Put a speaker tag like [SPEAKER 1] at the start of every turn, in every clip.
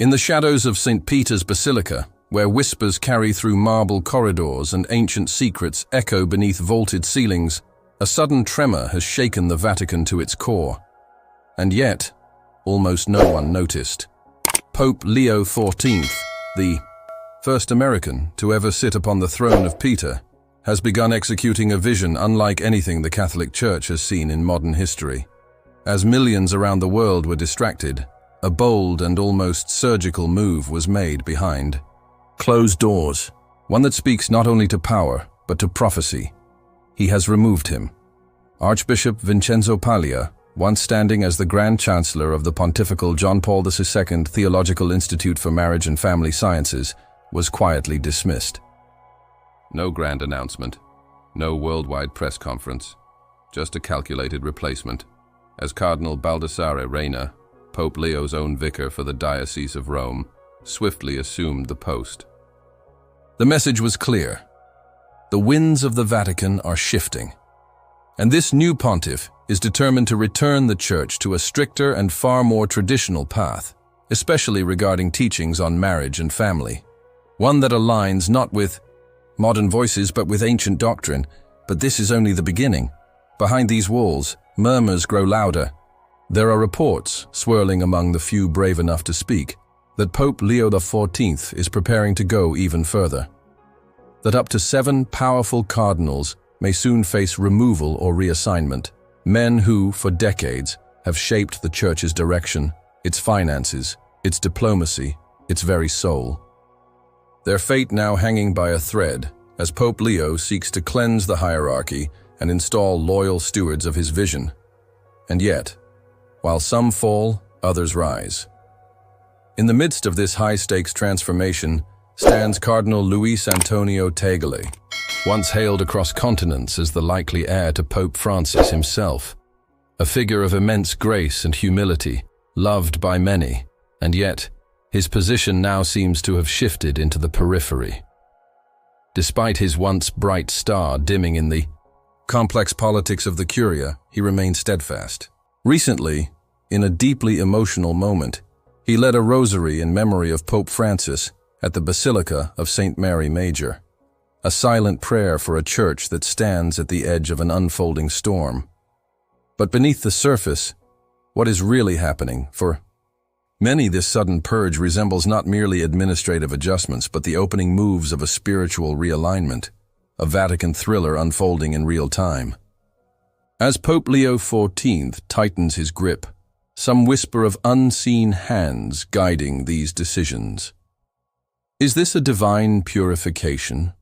[SPEAKER 1] In the shadows of St. Peter's Basilica, where whispers carry through marble corridors and ancient secrets echo beneath vaulted ceilings, a sudden tremor has shaken the Vatican to its core. And yet, almost no one noticed. Pope Leo XIV, the first American to ever sit upon the throne of Peter, has begun executing a vision unlike anything the Catholic Church has seen in modern history. As millions around the world were distracted, a bold and almost surgical move was made behind closed doors, one that speaks not only to power, but to prophecy. He has removed him. Archbishop Vincenzo Paglia, once standing as the Grand Chancellor of the Pontifical John Paul II Theological Institute for Marriage and Family Sciences, was quietly dismissed. No grand announcement, no worldwide press conference, just a calculated replacement, as Cardinal Baldassare Reina, Pope Leo's own vicar for the Diocese of Rome, swiftly assumed the post. The message was clear. The winds of the Vatican are shifting, and this new pontiff is determined to return the Church to a stricter and far more traditional path, especially regarding teachings on marriage and family. One that aligns not with modern voices but with ancient doctrine. But this is only the beginning. Behind these walls, murmurs grow louder. There are reports, swirling among the few brave enough to speak, that Pope Leo XIV is preparing to go even further. That up to 7 powerful cardinals may soon face removal or reassignment. Men who, for decades, have shaped the Church's direction, its finances, its diplomacy, its very soul. Their fate now hanging by a thread, as Pope Leo seeks to cleanse the hierarchy and install loyal stewards of his vision. And yet, while some fall, others rise. In the midst of this high-stakes transformation stands Cardinal Luis Antonio Tagle, once hailed across continents as the likely heir to Pope Francis himself. A figure of immense grace and humility, loved by many, and yet his position now seems to have shifted into the periphery. Despite his once bright star dimming in the complex politics of the Curia, he remained steadfast. Recently, in a deeply emotional moment, he led a rosary in memory of Pope Francis at the Basilica of St. Mary Major, a silent prayer for a church that stands at the edge of an unfolding storm. But beneath the surface, what is really happening? For many, this sudden purge resembles not merely administrative adjustments, but the opening moves of a spiritual realignment, a Vatican thriller unfolding in real time. As Pope Leo XIV tightens his grip, some whisper of unseen hands guiding these decisions. Is this a divine purification,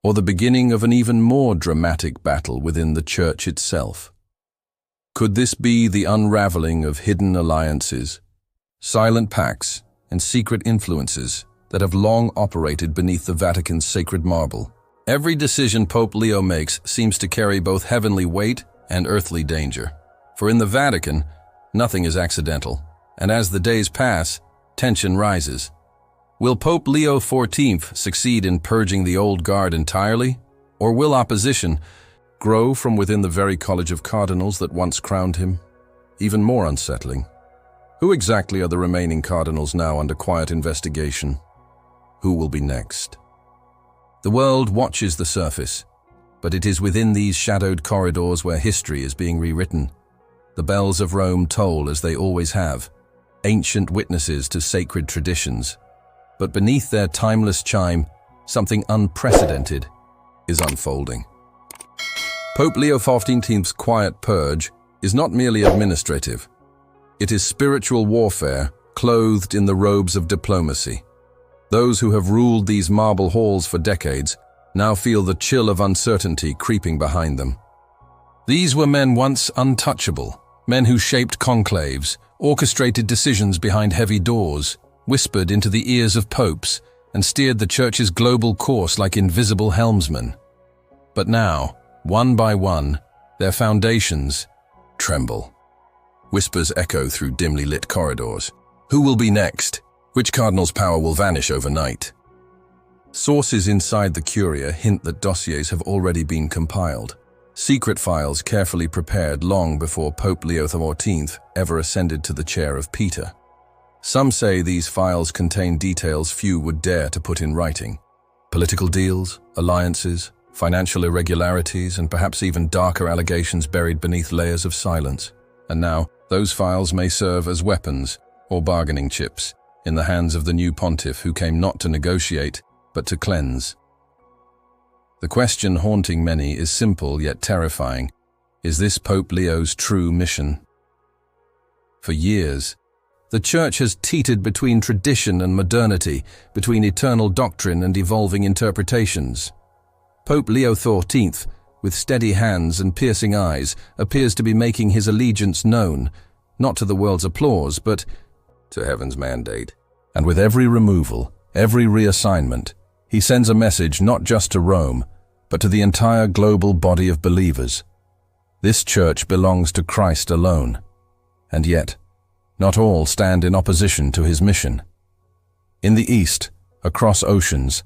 [SPEAKER 1] or the beginning of an even more dramatic battle within the Church itself? Could this be the unraveling of hidden alliances, silent pacts, and secret influences that have long operated beneath the Vatican's sacred marble? Every decision Pope Leo makes seems to carry both heavenly weight and earthly danger. For in the Vatican, nothing is accidental, and as the days pass, tension rises. Will Pope Leo XIV succeed in purging the old guard entirely, or will opposition grow from within the very College of Cardinals that once crowned him? Even more unsettling, who exactly are the remaining cardinals now under quiet investigation? Who will be next? The world watches the surface, but it is within these shadowed corridors where history is being rewritten. The bells of Rome toll as they always have, ancient witnesses to sacred traditions. But beneath their timeless chime, something unprecedented is unfolding. Pope Leo XIV's quiet purge is not merely administrative. It is spiritual warfare clothed in the robes of diplomacy. Those who have ruled these marble halls for decades now feel the chill of uncertainty creeping behind them. These were men once untouchable, men who shaped conclaves, orchestrated decisions behind heavy doors, whispered into the ears of popes, and steered the Church's global course like invisible helmsmen. But now, one by one, their foundations tremble. Whispers echo through dimly lit corridors. Who will be next? Which cardinal's power will vanish overnight? Sources inside the Curia hint that dossiers have already been compiled, secret files carefully prepared long before Pope Leo XIV ever ascended to the chair of Peter. Some say these files contain details few would dare to put in writing. Political deals, alliances, financial irregularities, and perhaps even darker allegations buried beneath layers of silence. And now, those files may serve as weapons or bargaining chips in the hands of the new pontiff who came not to negotiate, but to cleanse. The question haunting many is simple yet terrifying. Is this Pope Leo's true mission? For years, the Church has teetered between tradition and modernity, between eternal doctrine and evolving interpretations. Pope Leo XIV, with steady hands and piercing eyes, appears to be making his allegiance known, not to the world's applause, but to heaven's mandate. And with every removal, every reassignment, he sends a message not just to Rome, but to the entire global body of believers. This Church belongs to Christ alone. And yet, not all stand in opposition to his mission. In the East, across oceans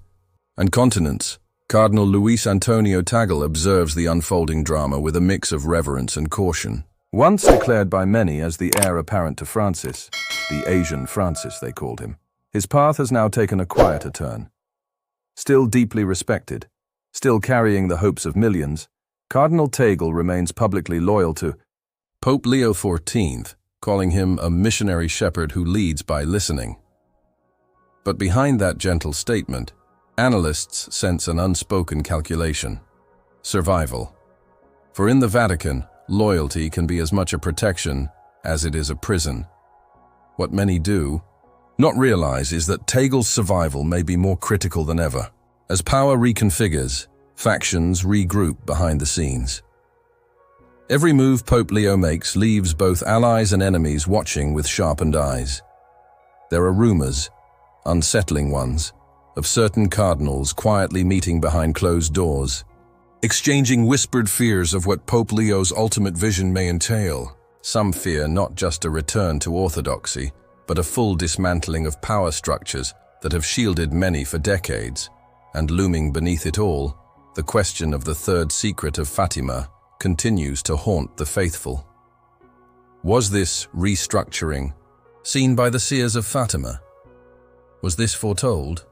[SPEAKER 1] and continents, Cardinal Luis Antonio Tagle observes the unfolding drama with a mix of reverence and caution. Once declared by many as the heir apparent to Francis, the Asian Francis they called him, his path has now taken a quieter turn. Still deeply respected, still carrying the hopes of millions, Cardinal Tagle remains publicly loyal to Pope Leo XIV, calling him a missionary shepherd who leads by listening. But behind that gentle statement, analysts sense an unspoken calculation: survival. For in the Vatican, loyalty can be as much a protection as it is a prison. What many do not realize is that Tagle's survival may be more critical than ever. As power reconfigures, factions regroup behind the scenes. Every move Pope Leo makes leaves both allies and enemies watching with sharpened eyes. There are rumors, unsettling ones, of certain cardinals quietly meeting behind closed doors, exchanging whispered fears of what Pope Leo's ultimate vision may entail. Some fear not just a return to orthodoxy, but a full dismantling of power structures that have shielded many for decades. And looming beneath it all, the question of the third secret of Fatima continues to haunt the faithful. Was this restructuring seen by the seers of Fatima? Was this foretold,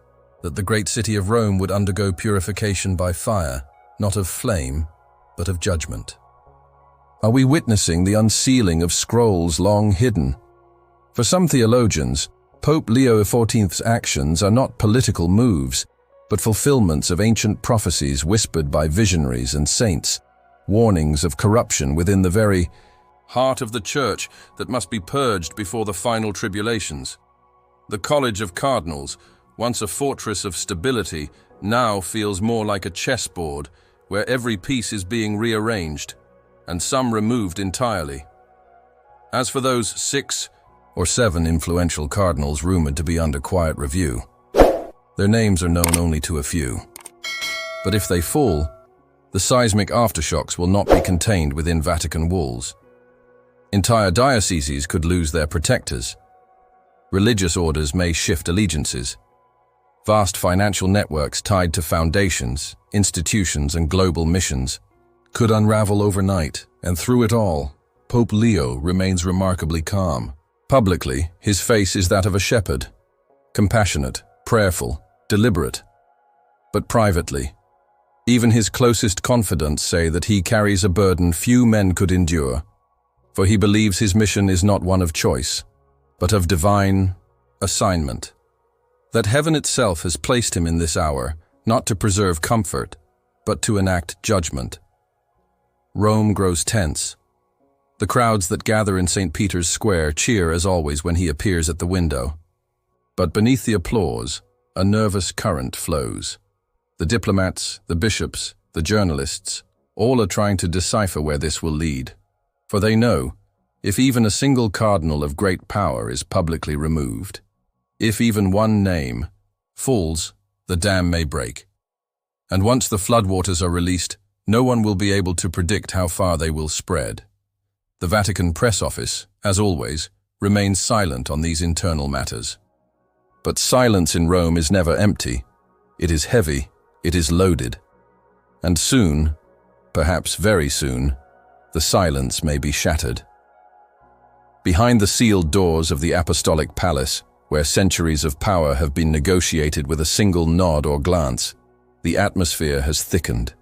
[SPEAKER 1] that the great city of Rome would undergo purification by fire, not of flame, but of judgment? Are we witnessing the unsealing of scrolls long hidden? For some theologians, Pope Leo XIV's actions are not political moves, but fulfillments of ancient prophecies whispered by visionaries and saints, warnings of corruption within the very heart of the Church that must be purged before the final tribulations. The College of Cardinals, once a fortress of stability, now feels more like a chessboard where every piece is being rearranged, and some removed entirely. As for those 6 or 7 influential cardinals rumored to be under quiet review, their names are known only to a few. But if they fall, the seismic aftershocks will not be contained within Vatican walls. Entire dioceses could lose their protectors. Religious orders may shift allegiances. Vast financial networks tied to foundations, institutions, and global missions could unravel overnight, and through it all, Pope Leo remains remarkably calm. Publicly, his face is that of a shepherd, compassionate, prayerful, deliberate. But privately, even his closest confidants say that he carries a burden few men could endure, for he believes his mission is not one of choice, but of divine assignment. That heaven itself has placed him in this hour, not to preserve comfort, but to enact judgment. Rome grows tense. The crowds that gather in St. Peter's Square cheer as always when he appears at the window. But beneath the applause, a nervous current flows. The diplomats, the bishops, the journalists, all are trying to decipher where this will lead. For they know, if even a single cardinal of great power is publicly removed, if even one name falls, the dam may break. And once the floodwaters are released, no one will be able to predict how far they will spread. The Vatican press office, as always, remains silent on these internal matters. But silence in Rome is never empty. It is heavy, it is loaded. And soon, perhaps very soon, the silence may be shattered. Behind the sealed doors of the Apostolic Palace, where centuries of power have been negotiated with a single nod or glance, the atmosphere has thickened.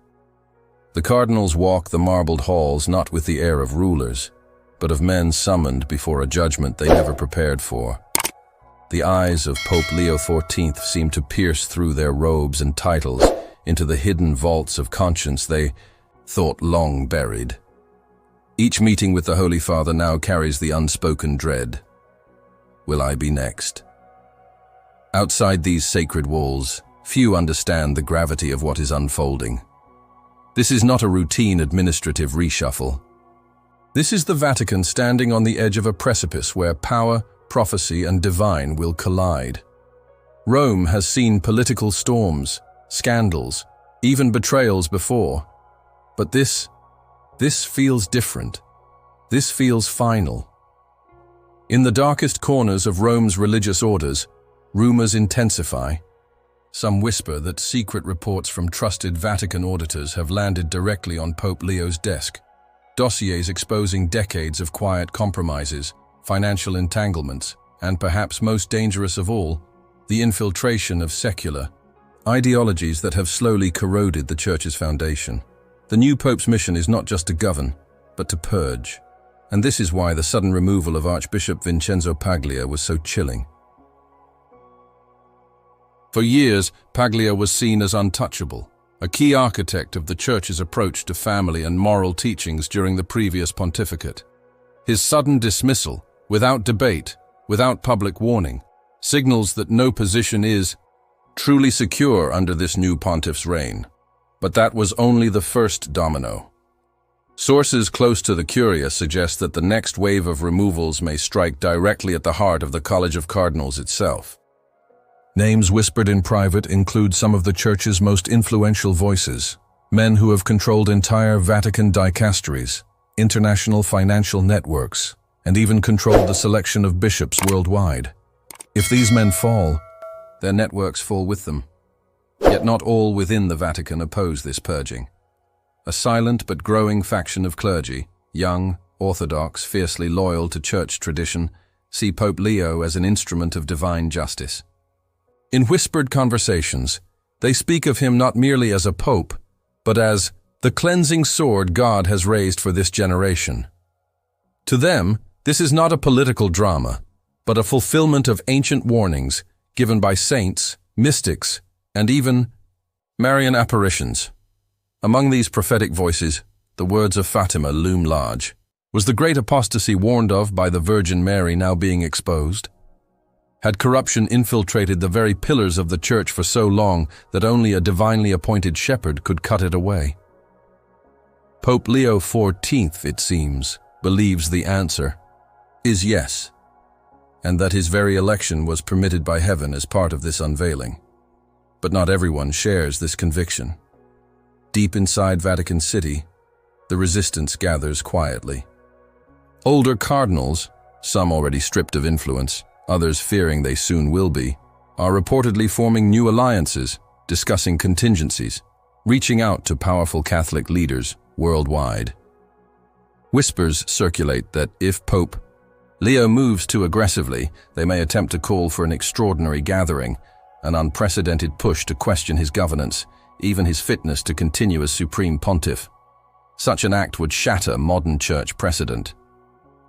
[SPEAKER 1] The cardinals walk the marbled halls not with the air of rulers, but of men summoned before a judgment they never prepared for. The eyes of Pope Leo XIV seem to pierce through their robes and titles into the hidden vaults of conscience they thought long buried. Each meeting with the Holy Father now carries the unspoken dread. Will I be next? Outside these sacred walls, few understand the gravity of what is unfolding. This is not a routine administrative reshuffle. This is the Vatican standing on the edge of a precipice where power, prophecy, and divine will collide. Rome has seen political storms, scandals, even betrayals before. But this feels different. This feels final. In the darkest corners of Rome's religious orders, rumors intensify. Some whisper that secret reports from trusted Vatican auditors have landed directly on Pope Leo's desk. Dossiers exposing decades of quiet compromises, financial entanglements, and perhaps most dangerous of all, the infiltration of secular ideologies that have slowly corroded the Church's foundation. The new Pope's mission is not just to govern, but to purge. And this is why the sudden removal of Archbishop Vincenzo Paglia was so chilling. For years, Paglia was seen as untouchable, a key architect of the Church's approach to family and moral teachings during the previous pontificate. His sudden dismissal, without debate, without public warning, signals that no position is truly secure under this new pontiff's reign. But that was only the first domino. Sources close to the Curia suggest that the next wave of removals may strike directly at the heart of the College of Cardinals itself. Names whispered in private include some of the Church's most influential voices, men who have controlled entire Vatican dicasteries, international financial networks, and even controlled the selection of bishops worldwide. If these men fall, their networks fall with them. Yet not all within the Vatican oppose this purging. A silent but growing faction of clergy, young, orthodox, fiercely loyal to church tradition, see Pope Leo as an instrument of divine justice. In whispered conversations, they speak of him not merely as a pope, but as the cleansing sword God has raised for this generation. To them, this is not a political drama, but a fulfillment of ancient warnings given by saints, mystics, and even Marian apparitions. Among these prophetic voices, the words of Fatima loom large. Was the great apostasy warned of by the Virgin Mary now being exposed? Had corruption infiltrated the very pillars of the Church for so long that only a divinely appointed shepherd could cut it away? Pope Leo XIV, it seems, believes the answer is yes, and that his very election was permitted by heaven as part of this unveiling. But not everyone shares this conviction. Deep inside Vatican City, the resistance gathers quietly. Older cardinals, some already stripped of influence, others fearing they soon will be, are reportedly forming new alliances, discussing contingencies, reaching out to powerful Catholic leaders worldwide. Whispers circulate that if Pope Leo moves too aggressively, they may attempt to call for an extraordinary gathering, an unprecedented push to question his governance, even his fitness to continue as supreme pontiff. Such an act would shatter modern church precedent.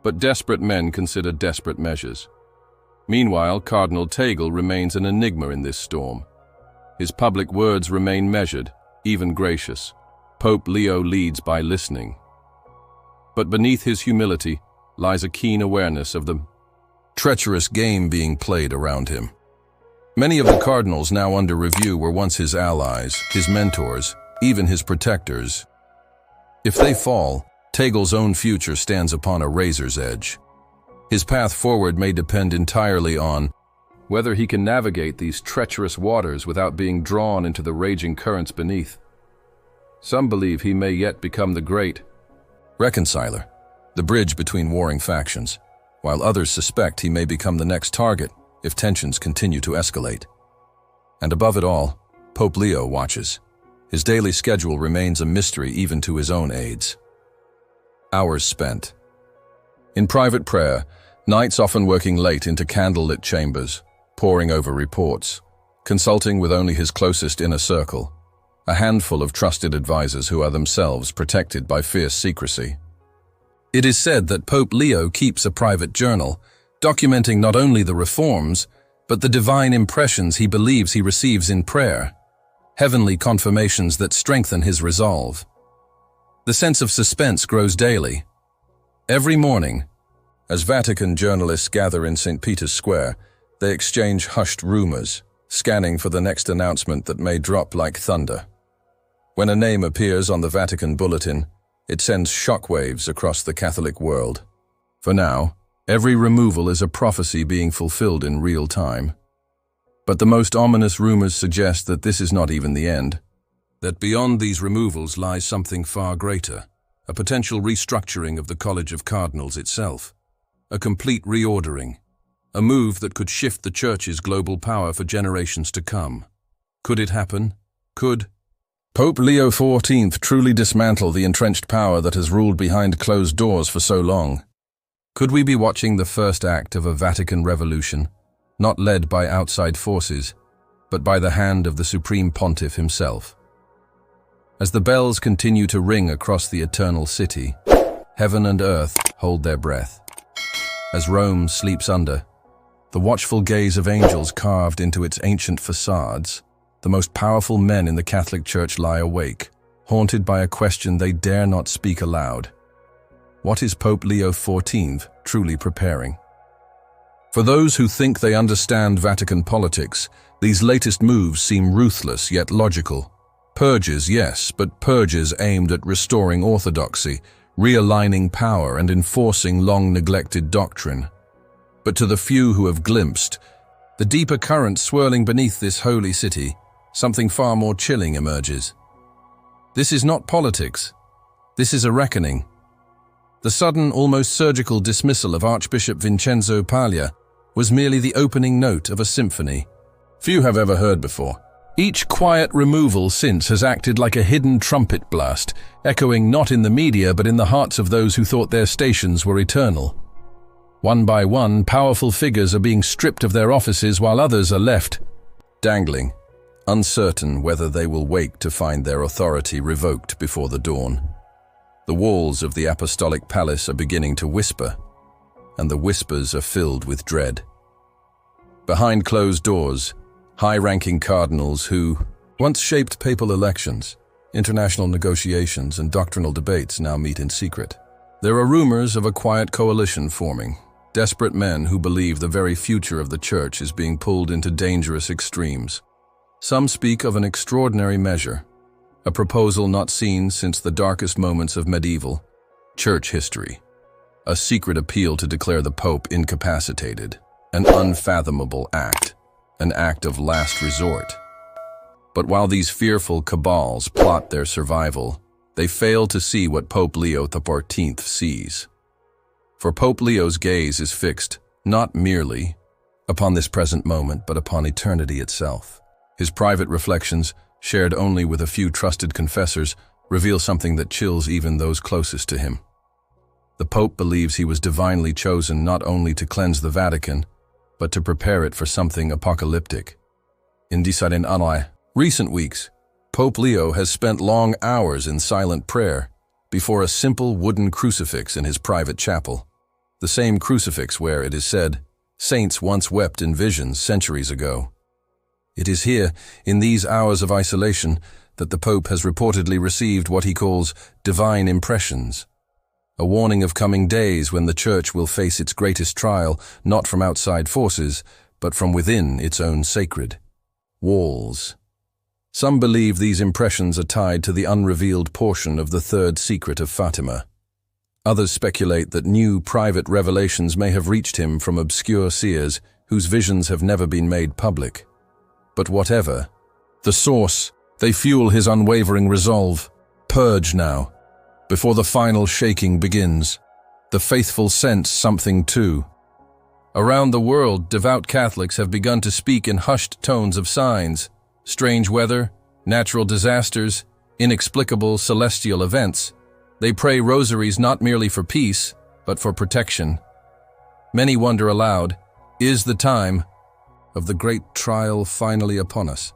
[SPEAKER 1] But desperate men consider desperate measures. Meanwhile, Cardinal Tagle remains an enigma in this storm. His public words remain measured, even gracious. Pope Leo leads by listening. But beneath his humility lies a keen awareness of the treacherous game being played around him. Many of the cardinals now under review were once his allies, his mentors, even his protectors. If they fall, Tagle's own future stands upon a razor's edge. His path forward may depend entirely on whether he can navigate these treacherous waters without being drawn into the raging currents beneath. Some believe he may yet become the great reconciler, the bridge between warring factions, while others suspect he may become the next target if tensions continue to escalate. And above it all, Pope Leo watches. His daily schedule remains a mystery even to his own aides. Hours spent in private prayer, Nights often working late into candlelit chambers, poring over reports, consulting with only his closest inner circle, a handful of trusted advisors who are themselves protected by fierce secrecy. It is said that Pope Leo keeps a private journal, documenting not only the reforms, but the divine impressions he believes he receives in prayer, heavenly confirmations that strengthen his resolve. The sense of suspense grows daily. Every morning, as Vatican journalists gather in St. Peter's Square, they exchange hushed rumors, scanning for the next announcement that may drop like thunder. When a name appears on the Vatican bulletin, it sends shockwaves across the Catholic world. For now, every removal is a prophecy being fulfilled in real time. But the most ominous rumors suggest that this is not even the end. That beyond these removals lies something far greater, a potential restructuring of the College of Cardinals itself, a complete reordering, a move that could shift the Church's global power for generations to come. Could it happen? Could Pope Leo XIV truly dismantle the entrenched power that has ruled behind closed doors for so long? Could we be watching the first act of a Vatican revolution, not led by outside forces, but by the hand of the Supreme Pontiff himself? As the bells continue to ring across the eternal city, heaven and earth hold their breath. As Rome sleeps under, the watchful gaze of angels carved into its ancient facades, the most powerful men in the Catholic Church lie awake, haunted by a question they dare not speak aloud. What is Pope Leo XIV truly preparing? For those who think they understand Vatican politics, these latest moves seem ruthless yet logical. Purges, yes, but purges aimed at restoring orthodoxy, realigning power and enforcing long-neglected doctrine. But to the few who have glimpsed the deeper current swirling beneath this holy city, something far more chilling emerges. This is not politics. This is a reckoning. The sudden, almost surgical dismissal of Archbishop Vincenzo Paglia was merely the opening note of a symphony few have ever heard before. Each quiet removal since has acted like a hidden trumpet blast, echoing not in the media but in the hearts of those who thought their stations were eternal. One by one, powerful figures are being stripped of their offices while others are left dangling, uncertain whether they will wake to find their authority revoked before the dawn. The walls of the Apostolic Palace are beginning to whisper, and the whispers are filled with dread. Behind closed doors, high-ranking cardinals who once shaped papal elections, international negotiations, and doctrinal debates now meet in secret. There are rumors of a quiet coalition forming, desperate men who believe the very future of the Church is being pulled into dangerous extremes. Some speak of an extraordinary measure, a proposal not seen since the darkest moments of medieval Church history, a secret appeal to declare the Pope incapacitated, an unfathomable act, an act of last resort. But while these fearful cabals plot their survival, they fail to see what Pope Leo XIV sees. For Pope Leo's gaze is fixed not merely upon this present moment, but upon eternity itself. His private reflections, shared only with a few trusted confessors, reveal something that chills even those closest to him. The Pope believes he was divinely chosen not only to cleanse the Vatican, but to prepare it for something apocalyptic. In recent weeks, Pope Leo has spent long hours in silent prayer before a simple wooden crucifix in his private chapel, the same crucifix where, it is said, saints once wept in visions centuries ago. It is here, in these hours of isolation, that the Pope has reportedly received what he calls divine impressions, a warning of coming days when the Church will face its greatest trial, not from outside forces, but from within its own sacred walls. Some believe these impressions are tied to the unrevealed portion of the third secret of Fatima. Others speculate that new private revelations may have reached him from obscure seers whose visions have never been made public. But whatever the source, they fuel his unwavering resolve. Purge now, before the final shaking begins. The faithful sense something too. Around the world, devout Catholics have begun to speak in hushed tones of signs, strange weather, natural disasters, inexplicable celestial events. They pray rosaries not merely for peace, but for protection. Many wonder aloud, is the time of the great trial finally upon us?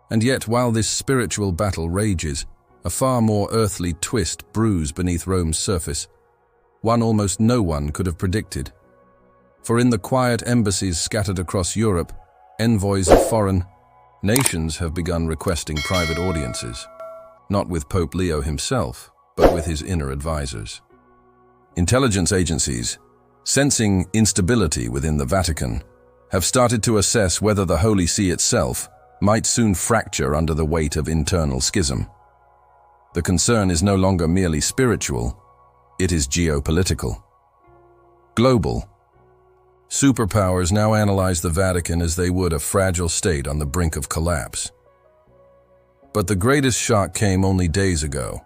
[SPEAKER 1] And yet, while this spiritual battle rages, a far more earthly twist brews beneath Rome's surface, one almost no one could have predicted. For in the quiet embassies scattered across Europe, envoys of foreign nations have begun requesting private audiences, not with Pope Leo himself, but with his inner advisors. Intelligence agencies, sensing instability within the Vatican, have started to assess whether the Holy See itself might soon fracture under the weight of internal schism. The concern is no longer merely spiritual, it is geopolitical. Global. Superpowers now analyze the Vatican as they would a fragile state on the brink of collapse. But the greatest shock came only days ago.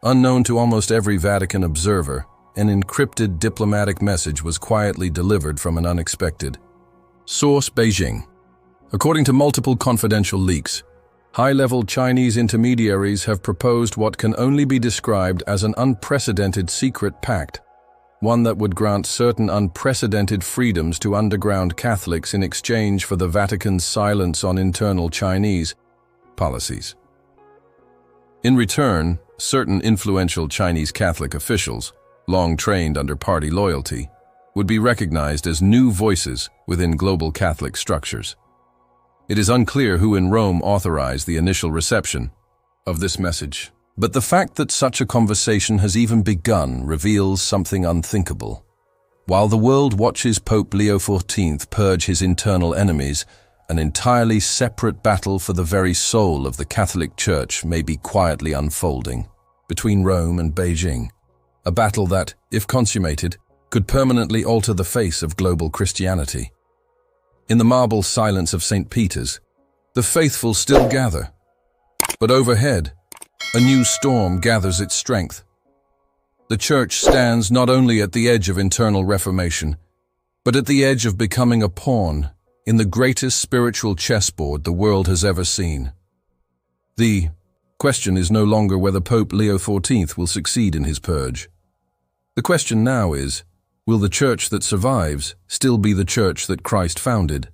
[SPEAKER 1] Unknown to almost every Vatican observer, an encrypted diplomatic message was quietly delivered from an unexpected source, Beijing. According to multiple confidential leaks, high-level Chinese intermediaries have proposed what can only be described as an unprecedented secret pact, one that would grant certain unprecedented freedoms to underground Catholics in exchange for the Vatican's silence on internal Chinese policies. In return, certain influential Chinese Catholic officials, long trained under party loyalty, would be recognized as new voices within global Catholic structures. It is unclear who in Rome authorized the initial reception of this message, but the fact that such a conversation has even begun reveals something unthinkable. While the world watches Pope Leo XIV purge his internal enemies, an entirely separate battle for the very soul of the Catholic Church may be quietly unfolding between Rome and Beijing, a battle that, if consummated, could permanently alter the face of global Christianity. In the marble silence of St. Peter's, the faithful still gather, but overhead, a new storm gathers its strength. The Church stands not only at the edge of internal reformation, but at the edge of becoming a pawn in the greatest spiritual chessboard the world has ever seen. The question is no longer whether Pope Leo XIV will succeed in his purge. The question now is, will the Church that survives still be the Church that Christ founded?